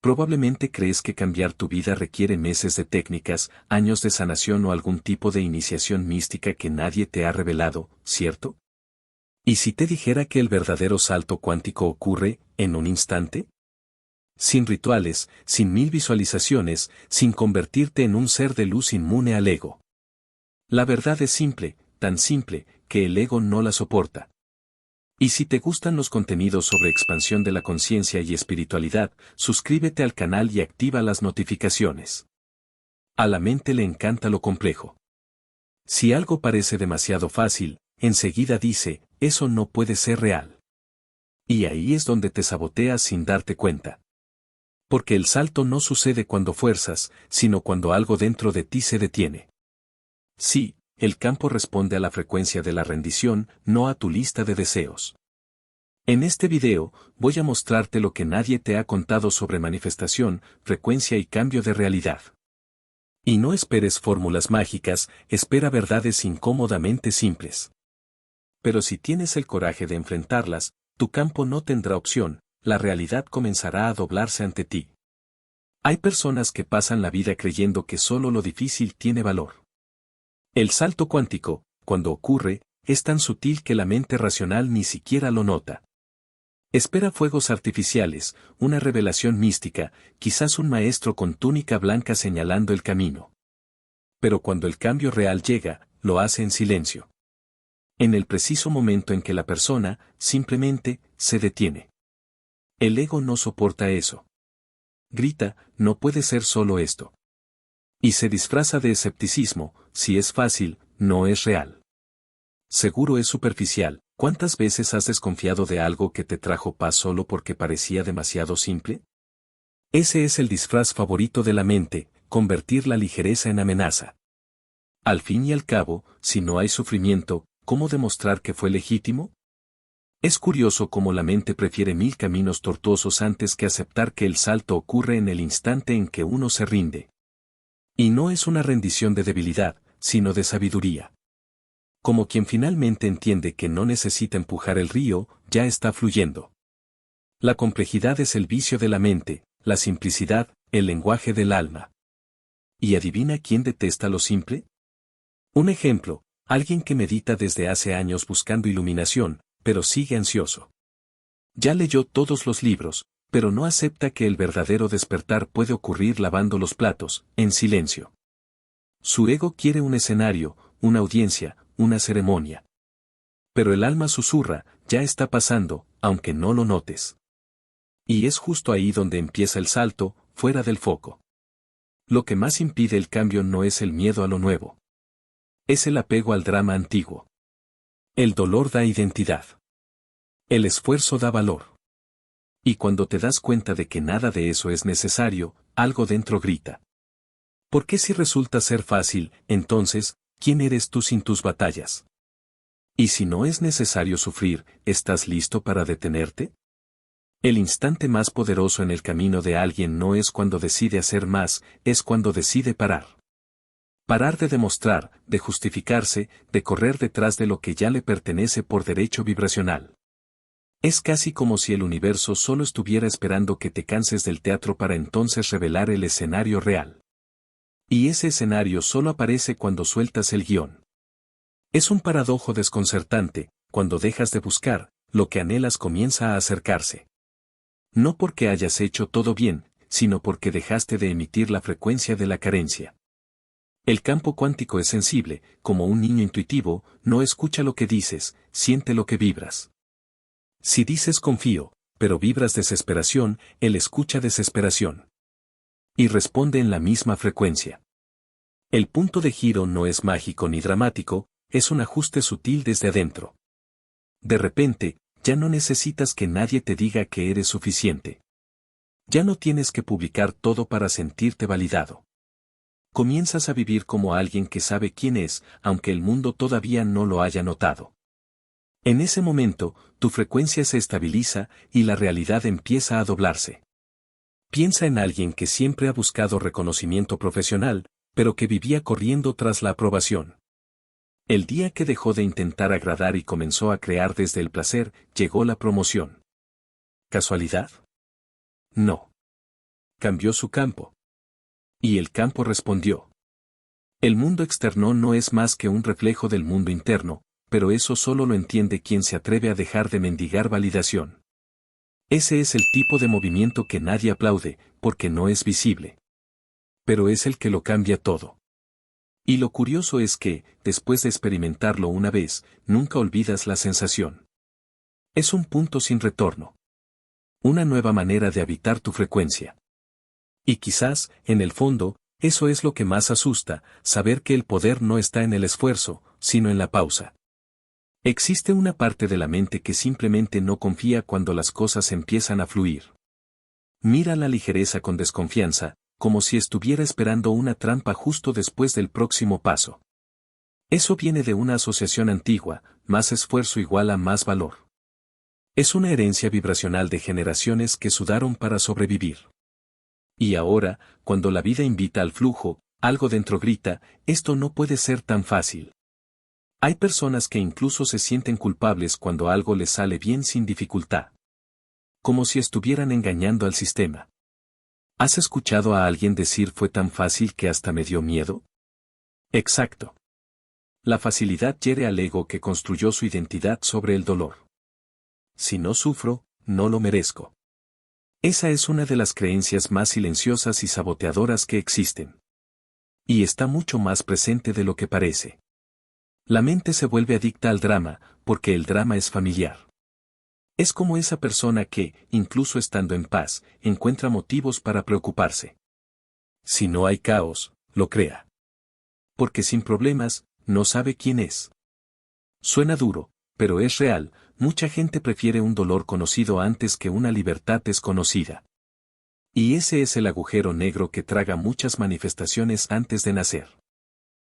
Probablemente crees que cambiar tu vida requiere meses de técnicas, años de sanación o algún tipo de iniciación mística que nadie te ha revelado, ¿cierto? ¿Y si te dijera que el verdadero salto cuántico ocurre en un instante? Sin rituales, sin mil visualizaciones, sin convertirte en un ser de luz inmune al ego. La verdad es simple, tan simple, que el ego no la soporta. Y si te gustan los contenidos sobre expansión de la conciencia y espiritualidad, suscríbete al canal y activa las notificaciones. A la mente le encanta lo complejo. Si algo parece demasiado fácil, enseguida dice, eso no puede ser real. Y ahí es donde te saboteas sin darte cuenta. Porque el salto no sucede cuando fuerzas, sino cuando algo dentro de ti se detiene. Sí, el campo responde a la frecuencia de la rendición, no a tu lista de deseos. En este video, voy a mostrarte lo que nadie te ha contado sobre manifestación, frecuencia y cambio de realidad. Y no esperes fórmulas mágicas, espera verdades incómodamente simples. Pero si tienes el coraje de enfrentarlas, tu campo no tendrá opción, la realidad comenzará a doblarse ante ti. Hay personas que pasan la vida creyendo que solo lo difícil tiene valor. El salto cuántico, cuando ocurre, es tan sutil que la mente racional ni siquiera lo nota. Espera fuegos artificiales, una revelación mística, quizás un maestro con túnica blanca señalando el camino. Pero cuando el cambio real llega, lo hace en silencio. En el preciso momento en que la persona, simplemente, se detiene. El ego no soporta eso. Grita, no puede ser solo esto. Y se disfraza de escepticismo, si es fácil, no es real. Seguro es superficial. ¿Cuántas veces has desconfiado de algo que te trajo paz solo porque parecía demasiado simple? Ese es el disfraz favorito de la mente, convertir la ligereza en amenaza. Al fin y al cabo, si no hay sufrimiento, ¿cómo demostrar que fue legítimo? Es curioso cómo la mente prefiere mil caminos tortuosos antes que aceptar que el salto ocurre en el instante en que uno se rinde. Y no es una rendición de debilidad, sino de sabiduría. Como quien finalmente entiende que no necesita empujar el río, ya está fluyendo. La complejidad es el vicio de la mente, la simplicidad, el lenguaje del alma. ¿Y adivina quién detesta lo simple? Un ejemplo, alguien que medita desde hace años buscando iluminación, pero sigue ansioso. Ya leyó todos los libros, pero no acepta que el verdadero despertar puede ocurrir lavando los platos, en silencio. Su ego quiere un escenario, una audiencia, una ceremonia. Pero el alma susurra, ya está pasando, aunque no lo notes. Y es justo ahí donde empieza el salto, fuera del foco. Lo que más impide el cambio no es el miedo a lo nuevo. Es el apego al drama antiguo. El dolor da identidad. El esfuerzo da valor. Y cuando te das cuenta de que nada de eso es necesario, algo dentro grita. ¿Por qué si resulta ser fácil, entonces, quién eres tú sin tus batallas? Y si no es necesario sufrir, ¿estás listo para detenerte? El instante más poderoso en el camino de alguien no es cuando decide hacer más, es cuando decide parar. Parar de demostrar, de justificarse, de correr detrás de lo que ya le pertenece por derecho vibracional. Es casi como si el universo solo estuviera esperando que te canses del teatro para entonces revelar el escenario real. Y ese escenario solo aparece cuando sueltas el guión. Es un paradojo desconcertante, cuando dejas de buscar, lo que anhelas comienza a acercarse. No porque hayas hecho todo bien, sino porque dejaste de emitir la frecuencia de la carencia. El campo cuántico es sensible, como un niño intuitivo, no escucha lo que dices, siente lo que vibras. Si dices confío, pero vibras desesperación, él escucha desesperación. Y responde en la misma frecuencia. El punto de giro no es mágico ni dramático, es un ajuste sutil desde adentro. De repente, ya no necesitas que nadie te diga que eres suficiente. Ya no tienes que publicar todo para sentirte validado. Comienzas a vivir como alguien que sabe quién es, aunque el mundo todavía no lo haya notado. En ese momento, tu frecuencia se estabiliza y la realidad empieza a doblarse. Piensa en alguien que siempre ha buscado reconocimiento profesional, pero que vivía corriendo tras la aprobación. El día que dejó de intentar agradar y comenzó a crear desde el placer, llegó la promoción. ¿Casualidad? No. cambió su campo. Y el campo respondió. El mundo externo no es más que un reflejo del mundo interno, pero eso solo lo entiende quien se atreve a dejar de mendigar validación. Ese es el tipo de movimiento que nadie aplaude, porque no es visible. Pero es el que lo cambia todo. Y lo curioso es que, después de experimentarlo una vez, nunca olvidas la sensación. Es un punto sin retorno. Una nueva manera de habitar tu frecuencia. Y quizás, en el fondo, eso es lo que más asusta, saber que el poder no está en el esfuerzo, sino en la pausa. Existe una parte de la mente que simplemente no confía cuando las cosas empiezan a fluir. Mira la ligereza con desconfianza, como si estuviera esperando una trampa justo después del próximo paso. Eso viene de una asociación antigua, más esfuerzo igual a más valor. Es una herencia vibracional de generaciones que sudaron para sobrevivir. Y ahora, cuando la vida invita al flujo, algo dentro grita, esto no puede ser tan fácil. Hay personas que incluso se sienten culpables cuando algo les sale bien sin dificultad. Como si estuvieran engañando al sistema. ¿Has escuchado a alguien decir fue tan fácil que hasta me dio miedo? Exacto. La facilidad hiere al ego que construyó su identidad sobre el dolor. Si no sufro, no lo merezco. Esa es una de las creencias más silenciosas y saboteadoras que existen. Y está mucho más presente de lo que parece. La mente se vuelve adicta al drama, porque el drama es familiar. Es como esa persona que, incluso estando en paz, encuentra motivos para preocuparse. Si no hay caos, lo crea. Porque sin problemas, no sabe quién es. Suena duro, pero es real, mucha gente prefiere un dolor conocido antes que una libertad desconocida. Y ese es el agujero negro que traga muchas manifestaciones antes de nacer.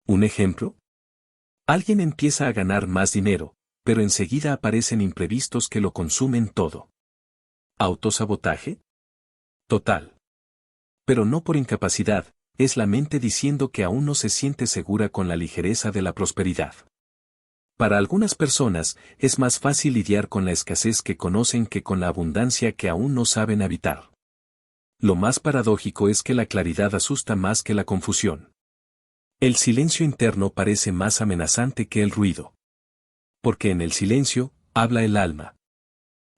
¿Un ejemplo? Alguien empieza a ganar más dinero, pero enseguida aparecen imprevistos que lo consumen todo. ¿Autosabotaje? Total. Pero no por incapacidad, es la mente diciendo que aún no se siente segura con la ligereza de la prosperidad. Para algunas personas, es más fácil lidiar con la escasez que conocen que con la abundancia que aún no saben habitar. Lo más paradójico es que la claridad asusta más que la confusión. El silencio interno parece más amenazante que el ruido. Porque en el silencio, habla el alma.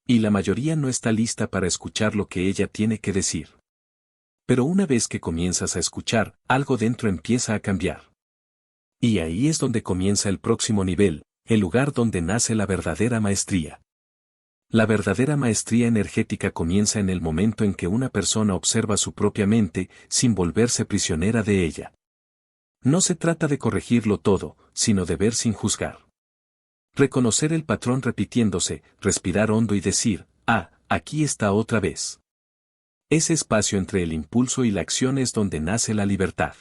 Y la mayoría no está lista para escuchar lo que ella tiene que decir. Pero una vez que comienzas a escuchar, algo dentro empieza a cambiar. Y ahí es donde comienza el próximo nivel, el lugar donde nace la verdadera maestría. La verdadera maestría energética comienza en el momento en que una persona observa su propia mente, sin volverse prisionera de ella. No se trata de corregirlo todo, sino de ver sin juzgar. Reconocer el patrón repitiéndose, respirar hondo y decir, aquí está otra vez. Ese espacio entre el impulso y la acción es donde nace la libertad.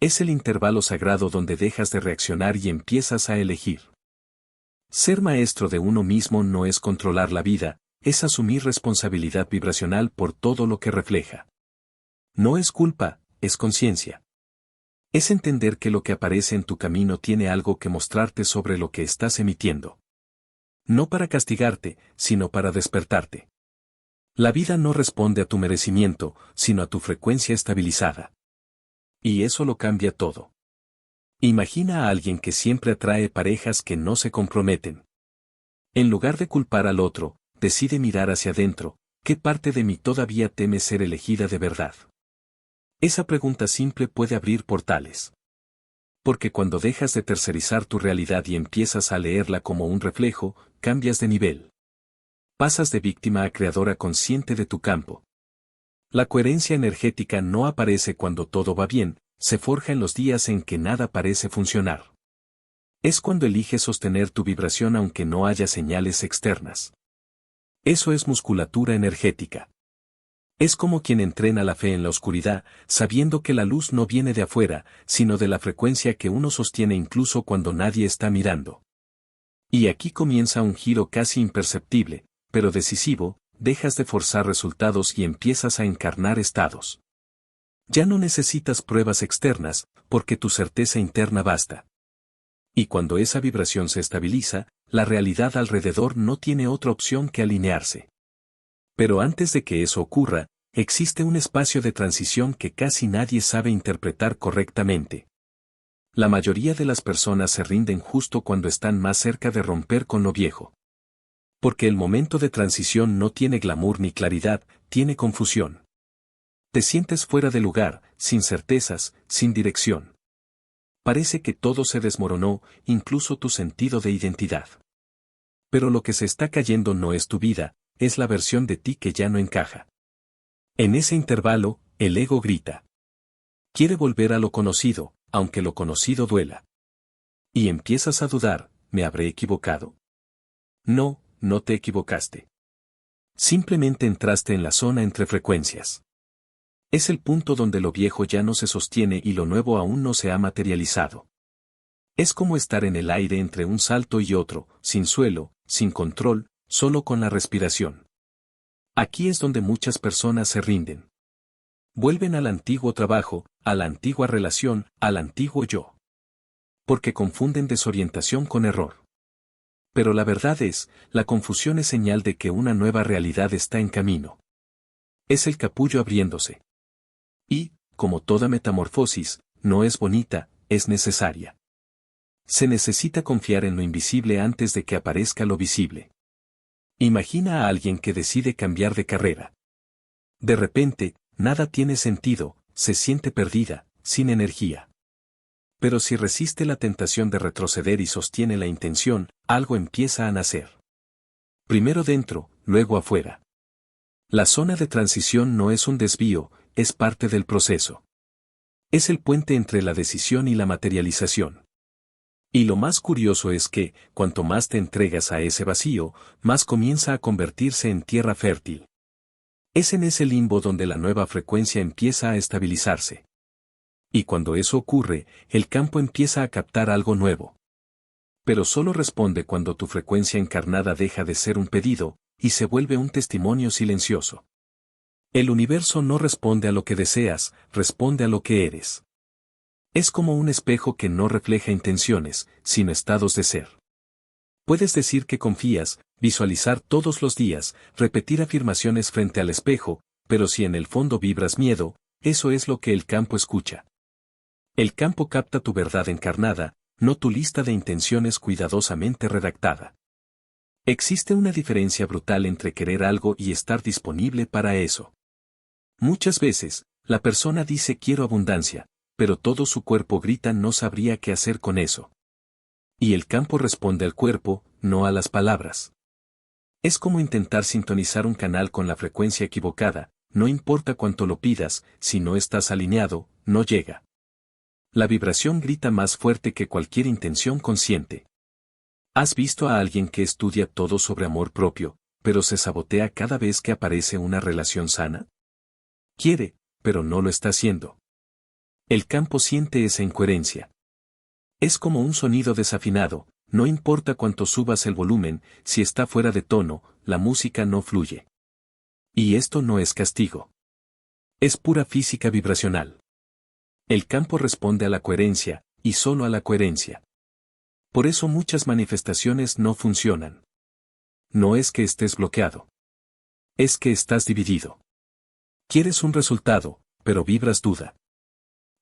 Es el intervalo sagrado donde dejas de reaccionar y empiezas a elegir. Ser maestro de uno mismo no es controlar la vida, es asumir responsabilidad vibracional por todo lo que refleja. No es culpa, es conciencia. Es entender que lo que aparece en tu camino tiene algo que mostrarte sobre lo que estás emitiendo. No para castigarte, sino para despertarte. La vida no responde a tu merecimiento, sino a tu frecuencia estabilizada. Y eso lo cambia todo. Imagina a alguien que siempre atrae parejas que no se comprometen. En lugar de culpar al otro, decide mirar hacia adentro, ¿qué parte de mí todavía teme ser elegida de verdad? Esa pregunta simple puede abrir portales. Porque cuando dejas de tercerizar tu realidad y empiezas a leerla como un reflejo, cambias de nivel. Pasas de víctima a creadora consciente de tu campo. La coherencia energética no aparece cuando todo va bien, se forja en los días en que nada parece funcionar. Es cuando eliges sostener tu vibración aunque no haya señales externas. Eso es musculatura energética. Es como quien entrena la fe en la oscuridad, sabiendo que la luz no viene de afuera, sino de la frecuencia que uno sostiene incluso cuando nadie está mirando. Y aquí comienza un giro casi imperceptible, pero decisivo, dejas de forzar resultados y empiezas a encarnar estados. Ya no necesitas pruebas externas, porque tu certeza interna basta. Y cuando esa vibración se estabiliza, la realidad alrededor no tiene otra opción que alinearse. Pero antes de que eso ocurra, existe un espacio de transición que casi nadie sabe interpretar correctamente. La mayoría de las personas se rinden justo cuando están más cerca de romper con lo viejo. Porque el momento de transición no tiene glamour ni claridad, tiene confusión. Te sientes fuera de lugar, sin certezas, sin dirección. Parece que todo se desmoronó, incluso tu sentido de identidad. Pero lo que se está cayendo no es tu vida, es la versión de ti que ya no encaja. En ese intervalo, el ego grita. Quiere volver a lo conocido, aunque lo conocido duela. Y empiezas a dudar, ¿me habré equivocado? No, no te equivocaste. Simplemente entraste en la zona entre frecuencias. Es el punto donde lo viejo ya no se sostiene y lo nuevo aún no se ha materializado. Es como estar en el aire entre un salto y otro, sin suelo, sin control, solo con la respiración. Aquí es donde muchas personas se rinden. Vuelven al antiguo trabajo, a la antigua relación, al antiguo yo. Porque confunden desorientación con error. Pero la verdad es, la confusión es señal de que una nueva realidad está en camino. Es el capullo abriéndose. Y, como toda metamorfosis, no es bonita, es necesaria. Se necesita confiar en lo invisible antes de que aparezca lo visible. Imagina a alguien que decide cambiar de carrera. De repente, nada tiene sentido, se siente perdida, sin energía. Pero si resiste la tentación de retroceder y sostiene la intención, algo empieza a nacer. Primero dentro, luego afuera. La zona de transición no es un desvío, es parte del proceso. Es el puente entre la decisión y la materialización. Y lo más curioso es que, cuanto más te entregas a ese vacío, más comienza a convertirse en tierra fértil. Es en ese limbo donde la nueva frecuencia empieza a estabilizarse. Y cuando eso ocurre, el campo empieza a captar algo nuevo. Pero solo responde cuando tu frecuencia encarnada deja de ser un pedido, y se vuelve un testimonio silencioso. El universo no responde a lo que deseas, responde a lo que eres. Es como un espejo que no refleja intenciones, sino estados de ser. Puedes decir que confías, visualizar todos los días, repetir afirmaciones frente al espejo, pero si en el fondo vibras miedo, eso es lo que el campo escucha. El campo capta tu verdad encarnada, no tu lista de intenciones cuidadosamente redactada. Existe una diferencia brutal entre querer algo y estar disponible para eso. Muchas veces, la persona dice quiero abundancia, pero todo su cuerpo grita no sabría qué hacer con eso. Y el campo responde al cuerpo, no a las palabras. Es como intentar sintonizar un canal con la frecuencia equivocada, no importa cuánto lo pidas, si no estás alineado, no llega. La vibración grita más fuerte que cualquier intención consciente. ¿Has visto a alguien que estudia todo sobre amor propio, pero se sabotea cada vez que aparece una relación sana? Quiere, pero no lo está haciendo. El campo siente esa incoherencia. Es como un sonido desafinado, no importa cuánto subas el volumen, si está fuera de tono, la música no fluye. Y esto no es castigo. Es pura física vibracional. El campo responde a la coherencia, y solo a la coherencia. Por eso muchas manifestaciones no funcionan. No es que estés bloqueado. Es que estás dividido. Quieres un resultado, pero vibras duda.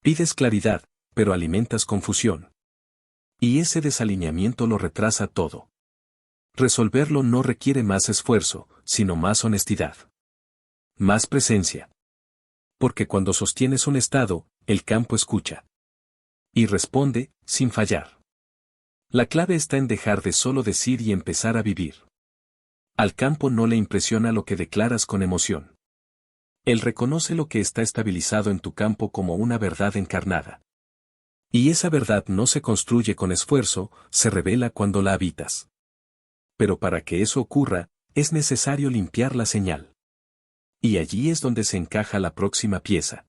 Pides claridad, pero alimentas confusión. Y ese desalineamiento lo retrasa todo. Resolverlo no requiere más esfuerzo, sino más honestidad. Más presencia. Porque cuando sostienes un estado, el campo escucha. Y responde, sin fallar. La clave está en dejar de solo decir y empezar a vivir. Al campo no le impresiona lo que declaras con emoción. Él reconoce lo que está estabilizado en tu campo como una verdad encarnada. Y esa verdad no se construye con esfuerzo, se revela cuando la habitas. Pero para que eso ocurra, es necesario limpiar la señal. Y allí es donde se encaja la próxima pieza.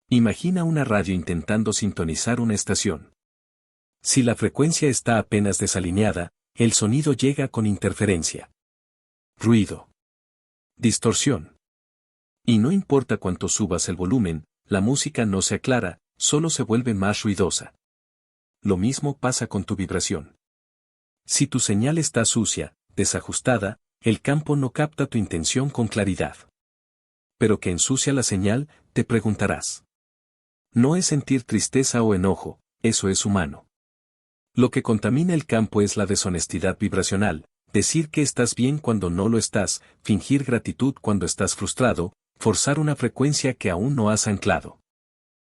Imagina una radio intentando sintonizar una estación. Si la frecuencia está apenas desalineada, el sonido llega con interferencia. Ruido. Distorsión. Y no importa cuánto subas el volumen, la música no se aclara, solo se vuelve más ruidosa. Lo mismo pasa con tu vibración. Si tu señal está sucia, desajustada, el campo no capta tu intención con claridad. pero que ensucia la señal, te preguntarás. No es sentir tristeza o enojo, eso es humano. Lo que contamina el campo es la deshonestidad vibracional, decir que estás bien cuando no lo estás, fingir gratitud cuando estás frustrado, forzar una frecuencia que aún no has anclado.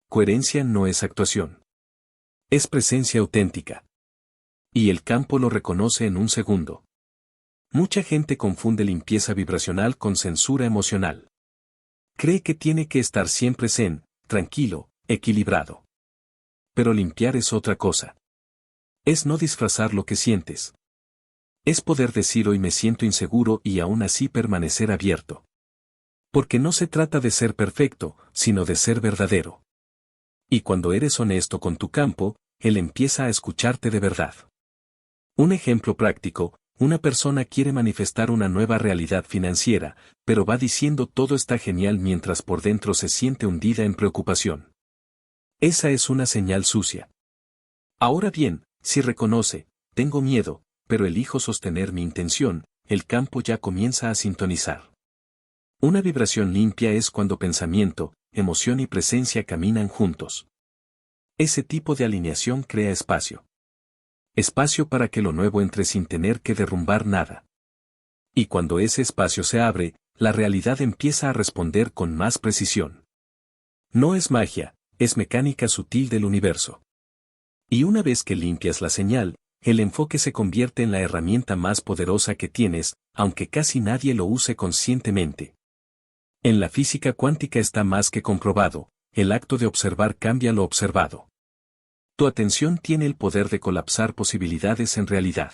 Coherencia no es actuación. Es presencia auténtica. Y el campo lo reconoce en un segundo. Mucha gente confunde limpieza vibracional con censura emocional. Cree que tiene que estar siempre zen, tranquilo, equilibrado. Pero limpiar es otra cosa. Es no disfrazar lo que sientes. Es poder decir hoy me siento inseguro y aún así permanecer abierto. Porque no se trata de ser perfecto, sino de ser verdadero. Y cuando eres honesto con tu campo, él empieza a escucharte de verdad. Un ejemplo práctico, una persona quiere manifestar una nueva realidad financiera, pero va diciendo todo está genial mientras por dentro se siente hundida en preocupación. Esa es una señal sucia. Ahora bien, si reconoce, tengo miedo, pero elijo sostener mi intención, el campo ya comienza a sintonizar. Una vibración limpia es cuando pensamiento, emoción y presencia caminan juntos. Ese tipo de alineación crea espacio. Espacio para que lo nuevo entre sin tener que derrumbar nada. Y cuando ese espacio se abre, la realidad empieza a responder con más precisión. No es magia, es mecánica sutil del universo. Y una vez que limpias la señal, el enfoque se convierte en la herramienta más poderosa que tienes, aunque casi nadie lo use conscientemente. En la física cuántica está más que comprobado, el acto de observar cambia lo observado. Tu atención tiene el poder de colapsar posibilidades en realidad.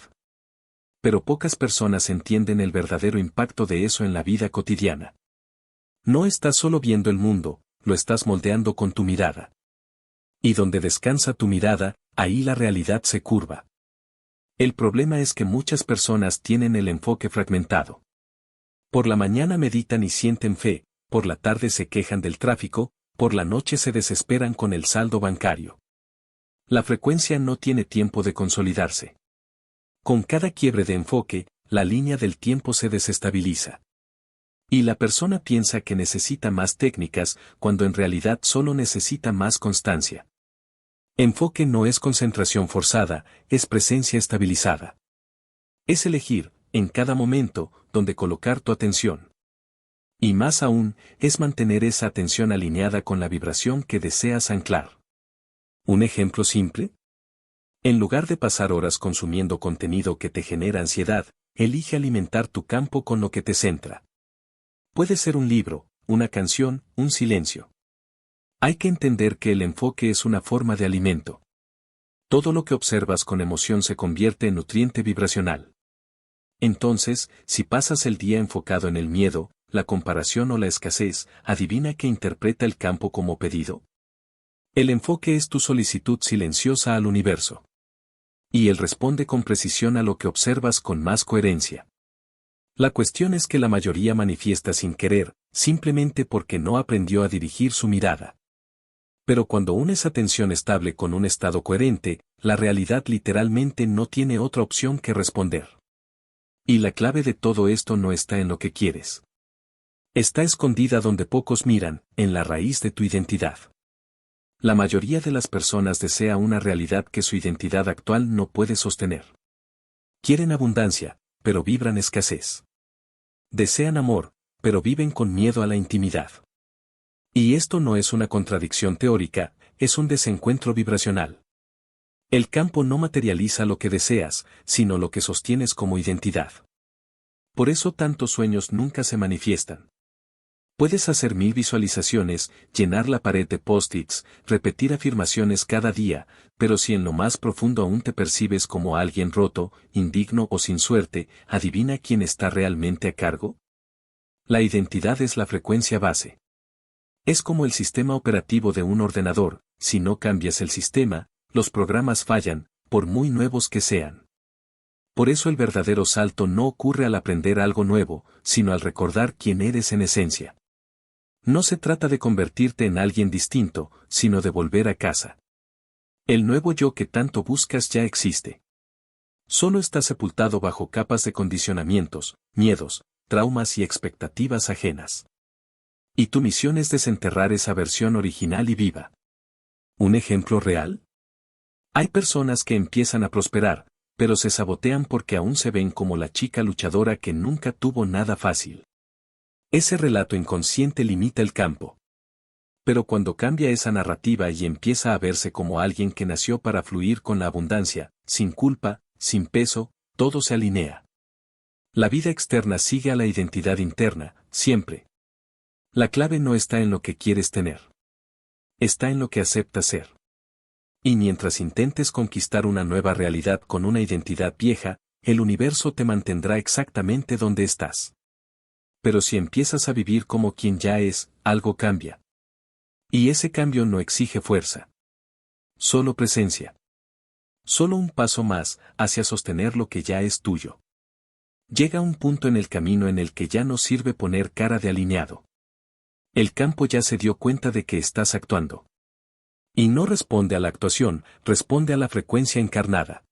Pero pocas personas entienden el verdadero impacto de eso en la vida cotidiana. No estás solo viendo el mundo, lo estás moldeando con tu mirada. Y donde descansa tu mirada, ahí la realidad se curva. El problema es que muchas personas tienen el enfoque fragmentado. Por la mañana meditan y sienten fe, por la tarde se quejan del tráfico, por la noche se desesperan con el saldo bancario. La frecuencia no tiene tiempo de consolidarse. Con cada quiebre de enfoque, la línea del tiempo se desestabiliza. Y la persona piensa que necesita más técnicas, cuando en realidad solo necesita más constancia. Enfoque no es concentración forzada, es presencia estabilizada. Es elegir, en cada momento, donde colocar tu atención. Y más aún, es mantener esa atención alineada con la vibración que deseas anclar. ¿Un ejemplo simple? En lugar de pasar horas consumiendo contenido que te genera ansiedad, elige alimentar tu campo con lo que te centra. Puede ser un libro, una canción, un silencio. Hay que entender que el enfoque es una forma de alimento. Todo lo que observas con emoción se convierte en nutriente vibracional. Entonces, si pasas el día enfocado en el miedo, la comparación o la escasez, adivina qué interpreta el campo como pedido. El enfoque es tu solicitud silenciosa al universo. Y él responde con precisión a lo que observas con más coherencia. La cuestión es que la mayoría manifiesta sin querer, simplemente porque no aprendió a dirigir su mirada. Pero cuando unes atención estable con un estado coherente, la realidad literalmente no tiene otra opción que responder. Y la clave de todo esto no está en lo que quieres. Está escondida donde pocos miran, en la raíz de tu identidad. La mayoría de las personas desea una realidad que su identidad actual no puede sostener. Quieren abundancia, pero vibran escasez. Desean amor, pero viven con miedo a la intimidad. Y esto no es una contradicción teórica, es un desencuentro vibracional. El campo no materializa lo que deseas, sino lo que sostienes como identidad. Por eso tantos sueños nunca se manifiestan. Puedes hacer 1000 visualizaciones, llenar la pared de post-its, repetir afirmaciones cada día, pero si en lo más profundo aún te percibes como alguien roto, indigno o sin suerte, ¿adivina quién está realmente a cargo? La identidad es la frecuencia base. Es como el sistema operativo de un ordenador, si no cambias el sistema, los programas fallan, por muy nuevos que sean. Por eso el verdadero salto no ocurre al aprender algo nuevo, sino al recordar quién eres en esencia. No se trata de convertirte en alguien distinto, sino de volver a casa. El nuevo yo que tanto buscas ya existe. Solo está sepultado bajo capas de condicionamientos, miedos, traumas y expectativas ajenas. Y tu misión es desenterrar esa versión original y viva. ¿Un ejemplo real? Hay personas que empiezan a prosperar, pero se sabotean porque aún se ven como la chica luchadora que nunca tuvo nada fácil. Ese relato inconsciente limita el campo. Pero cuando cambia esa narrativa y empieza a verse como alguien que nació para fluir con la abundancia, sin culpa, sin peso, todo se alinea. La vida externa sigue a la identidad interna, siempre. La clave no está en lo que quieres tener. Está en lo que aceptas ser. Y mientras intentes conquistar una nueva realidad con una identidad vieja, el universo te mantendrá exactamente donde estás. Pero si empiezas a vivir como quien ya es, algo cambia. Y ese cambio no exige fuerza. Solo presencia. Solo un paso más hacia sostener lo que ya es tuyo. Llega un punto en el camino en el que ya no sirve poner cara de alineado. El campo ya se dio cuenta de que estás actuando. Y no responde a la actuación, responde a la frecuencia encarnada.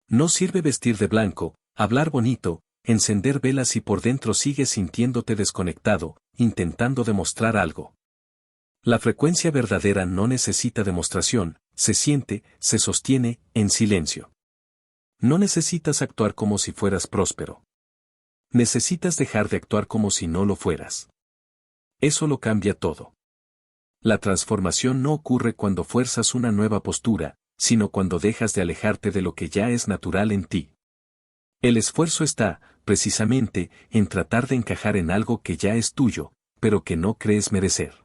No sirve vestir de blanco, hablar bonito, encender velas si por dentro sigues sintiéndote desconectado, intentando demostrar algo. La frecuencia verdadera no necesita demostración, se siente, se sostiene, en silencio. No necesitas actuar como si fueras próspero. Necesitas dejar de actuar como si no lo fueras. Eso lo cambia todo. La transformación no ocurre cuando fuerzas una nueva postura, sino cuando dejas de alejarte de lo que ya es natural en ti. El esfuerzo está, precisamente, en tratar de encajar en algo que ya es tuyo, pero que no crees merecer.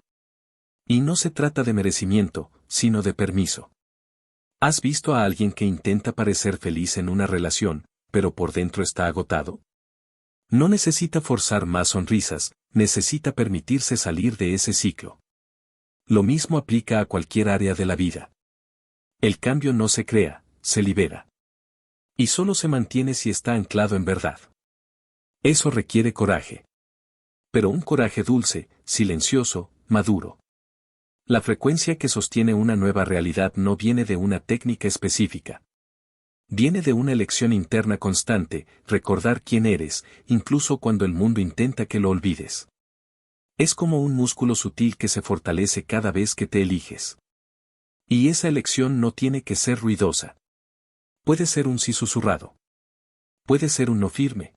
Y no se trata de merecimiento, sino de permiso. ¿Has visto a alguien que intenta parecer feliz en una relación, pero por dentro está agotado? No necesita forzar más sonrisas, necesita permitirse salir de ese ciclo. Lo mismo aplica a cualquier área de la vida. El cambio no se crea, se libera. Y solo se mantiene si está anclado en verdad. Eso requiere coraje. Pero un coraje dulce, silencioso, maduro. La frecuencia que sostiene una nueva realidad no viene de una técnica específica. Viene de una elección interna constante, recordar quién eres, incluso cuando el mundo intenta que lo olvides. Es como un músculo sutil que se fortalece cada vez que te eliges. Y esa elección no tiene que ser ruidosa. Puede ser un sí susurrado. Puede ser un no firme.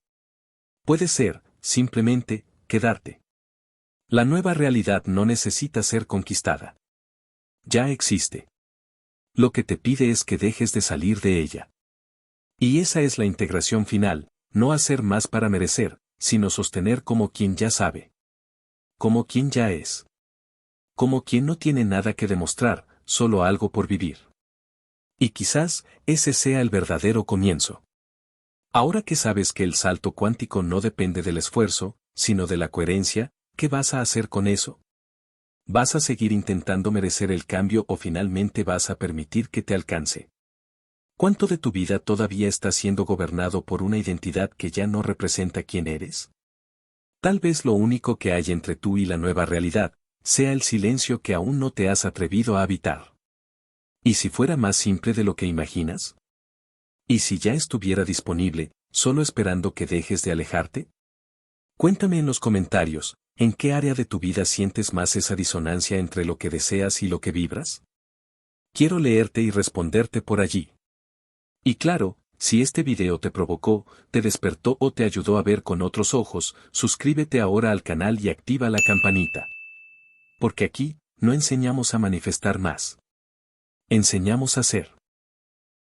Puede ser, simplemente, quedarte. La nueva realidad no necesita ser conquistada. Ya existe. Lo que te pide es que dejes de salir de ella. Y esa es la integración final, no hacer más para merecer, sino sostener como quien ya sabe. Como quien ya es. Como quien no tiene nada que demostrar, solo algo por vivir. Y quizás, ese sea el verdadero comienzo. Ahora que sabes que el salto cuántico no depende del esfuerzo, sino de la coherencia, ¿qué vas a hacer con eso? ¿Vas a seguir intentando merecer el cambio o finalmente vas a permitir que te alcance? ¿Cuánto de tu vida todavía está siendo gobernado por una identidad que ya no representa quién eres? Tal vez lo único que hay entre tú y la nueva realidad, sea el silencio que aún no te has atrevido a habitar. ¿Y si fuera más simple de lo que imaginas? ¿Y si ya estuviera disponible, solo esperando que dejes de alejarte? Cuéntame en los comentarios, ¿en qué área de tu vida sientes más esa disonancia entre lo que deseas y lo que vibras? Quiero leerte y responderte por allí. Y claro, si este video te provocó, te despertó o te ayudó a ver con otros ojos, suscríbete ahora al canal y activa la campanita. Porque aquí, no enseñamos a manifestar más. Enseñamos a ser.